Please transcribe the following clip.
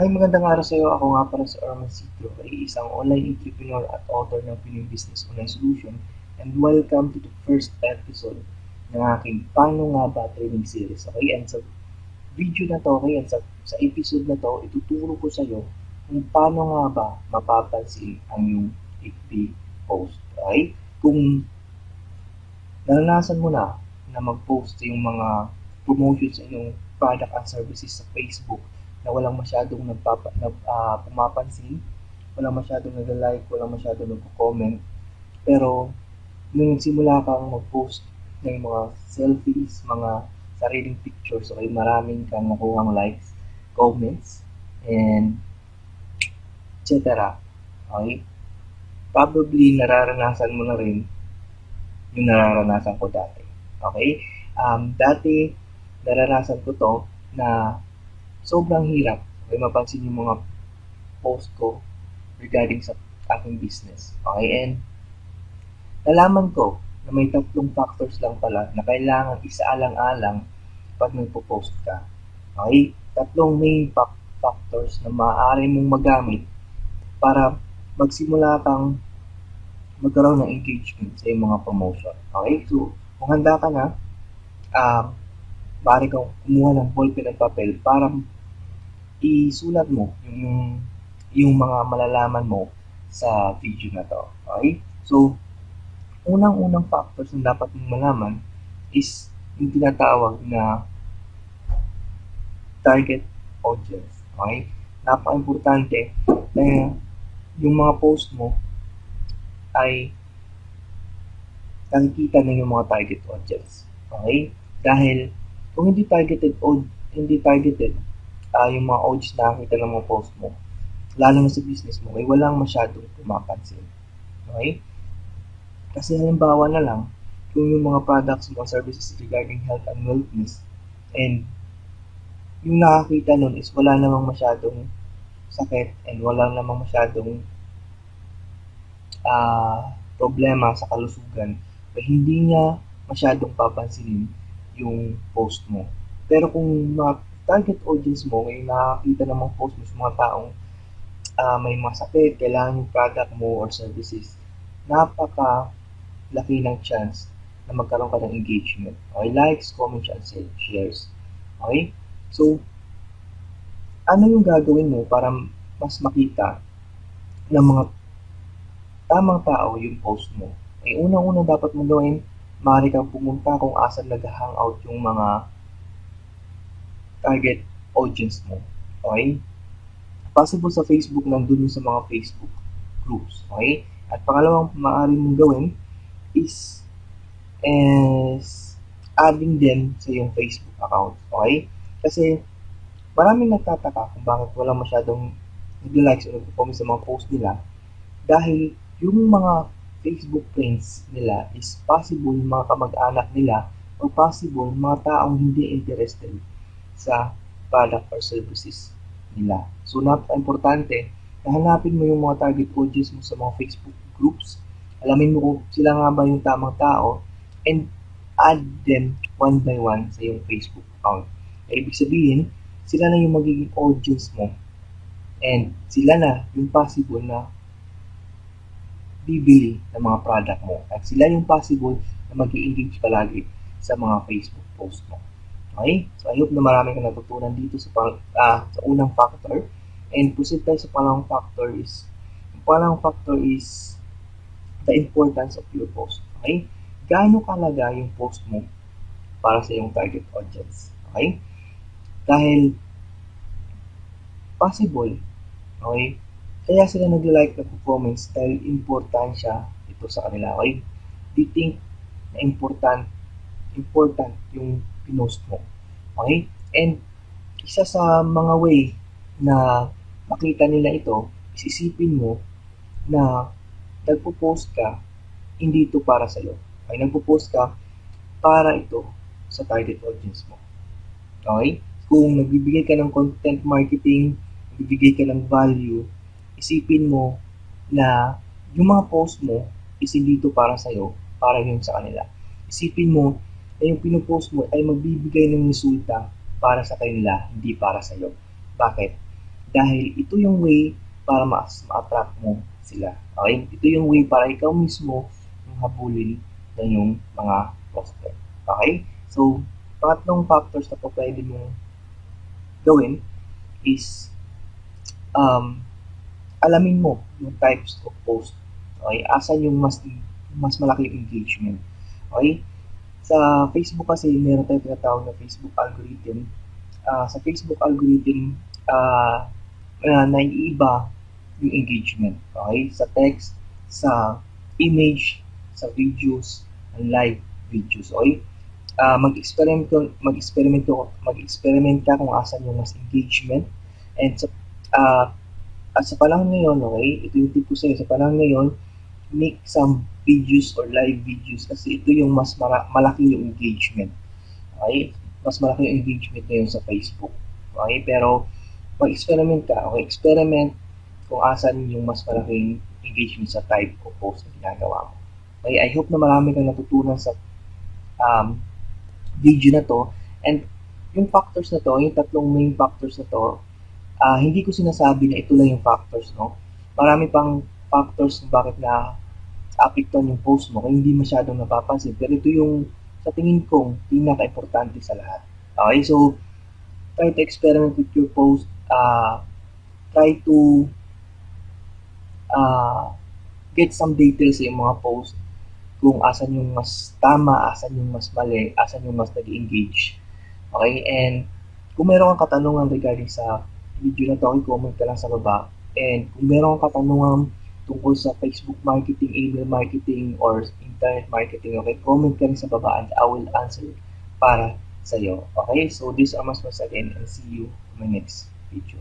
Hi, magandang araw sa iyo. Ako nga pala si Erman Citro, ay isang online entrepreneur at author ng Pinoy Business Online Solution, and welcome to the first episode ng aking Paano Nga Ba Training Series. Okay, and sa video na to, okay, and sa episode na to, ituturo ko sa iyo kung paano nga ba mapapansin ang iyong FB post. Okay? Kung naranasan mo na mag-post yung mga promotions sa inyong product and services sa Facebook na walang masyadong pumapansin, walang masyadong nag-like, walang masyadong nag-comment, pero nung nagsimula kang mag-post ng mga selfies, mga sariling pictures, okay, maraming kang nakuhang likes, comments, and etc. Okay? Probably nararanasan mo na rin yung nararanasan ko dati. Okay? Dati, naranasan ko to na sobrang hirap. Okay, mapansin yung mga post ko regarding sa aking business. Okay, and nalaman ko na may tatlong factors lang pala na kailangan isaalang-alang pag nagpo-post ka. Okay, tatlong main factors na maaari mong magamit para magsimula kang magkaroon ng engagement sa iyong mga promotion. Okay, so kung handa ka na, maaari kang kumuha ng ballpen at papel para isulat mo yung mga malalaman mo sa video na to. Okay? So, unang-unang factors na dapat mong malaman is yung tinatawag na target audience. Okay? Napaka-importante na yung mga post mo ay nakikita na yung mga target audience. Okay? Dahil kung hindi targeted yung mga audience na nakita ng mga post mo, lalo na sa business mo, ay walang masyadong pumapansin. Okay? Kasi halimbawa na lang, kung yung mga products mo, services regarding health and wellness, and yung nakakita nun is wala namang masyadong sakit and wala namang masyadong problema sa kalusugan, ay hindi niya masyadong papansinin yung post mo. Pero kung mga target audience mo ay nakakita ng mga post mo sa mga taong may mga sakit, kailangan yung product mo or services, napaka-laki ng chance na magkaroon ka ng engagement. Okay? Likes, comments, and shares. Okay? So, ano yung gagawin mo para mas makita ng mga tamang tao yung post mo? Ay unang-una dapat mo gawin, maaari kang pumunta kung asan nag-hangout yung mga target audience mo. Okay? Possible sa Facebook, nandun yung sa mga Facebook groups. Okay? At pangalawang maaari mong gawin is adding them sa yung Facebook account. Okay? Kasi maraming nagtataka kung bakit walang masyadong nag-likes o nag-comment sa mga post nila dahil yung mga Facebook friends nila is possible mga kamag-anak nila o possible mga taong hindi interested sa product or services nila. So, napaka-importante na hanapin mo yung mga target audience mo sa mga Facebook groups. Alamin mo kung sila nga ba yung tamang tao and add them one by one sa yung Facebook account. Ibig sabihin, sila na yung magiging audience mo and sila na yung possible na bibili ng mga product mo at sila yung possible na mag-i-engage palagi sa mga Facebook post mo. Okay? So, I hope na marami kang natutunan dito sa unang factor. And proceed tayo sa pangalawang factor is, the importance of your post. Okay? Gaano kalaga yung post mo para sa iyong target audience? Okay? Dahil possible, okay? Kaya sila nag-like na comments dahil importansya ito sa kanila. Okay? They think na important yung pinost mo. Okay? And isa sa mga way na makita nila ito, isipin mo na nagpo-post ka, hindi ito para sa iyo. Okay? Nagpo-post ka para ito sa target audience mo. Okay? Kung nagbibigay ka ng content marketing, nagbibigay ka ng value, isipin mo na yung mga post mo is hindi ito para sa iyo, para yun sa kanila. Isipin mo na yung pinupost mo ay magbibigay ng resulta para sa kanila, hindi para sa iyo. Bakit? Dahil ito yung way para mas ma-attract mo sila. Okay? Ito yung way para ikaw mismo yung habulin ng yung mga prospect. Okay? So, pangatlong factors na po pwede mong gawin is alamin mo yung types of post. Okay? Asan yung mas malaki engagement. Okay? Sa Facebook kasi, meron tayong tinatawag na Facebook algorithm. Sa Facebook algorithm, naiiba yung engagement. Okay? Sa text, sa image, sa videos, and live videos. Okay? Mag-experiment ka kung asan yung mas engagement. And at sa panahon ngayon, okay, ito yung tip ko sa'yo, sa panahon ngayon, make some videos or live videos kasi ito yung mas malaki yung engagement. Okay? Mas malaki yung engagement ngayon sa Facebook. Okay? Pero, mag-experiment ka. Okay? Experiment kung asan yung mas malaking engagement sa type of post na ginagawa mo. Okay? I hope na marami kang natutunan sa video na to. And yung factors na to, yung tatlong main factors na to, hindi ko sinasabi na ito lang yung factors, no? Marami pang factors kung bakit na apektuhan yung post mo kaya hindi masyadong napapansin. Pero ito yung sa tingin kong pinaka-importante sa lahat. Okay, so try to experiment with your post. Try to get some details sa yung mga post kung asan yung mas tama, asan yung mas mali, asan yung mas nag-engage. Okay, and kung meron kang katanungan regarding sa video na to, i-comment ka lang sa baba. And kung meron kang katanungan tungkol sa Facebook marketing, email marketing, or internet marketing, okay, comment ka rin sa baba and I will answer para sa iyo. Okay, so this is Amas once again and see you in my next video.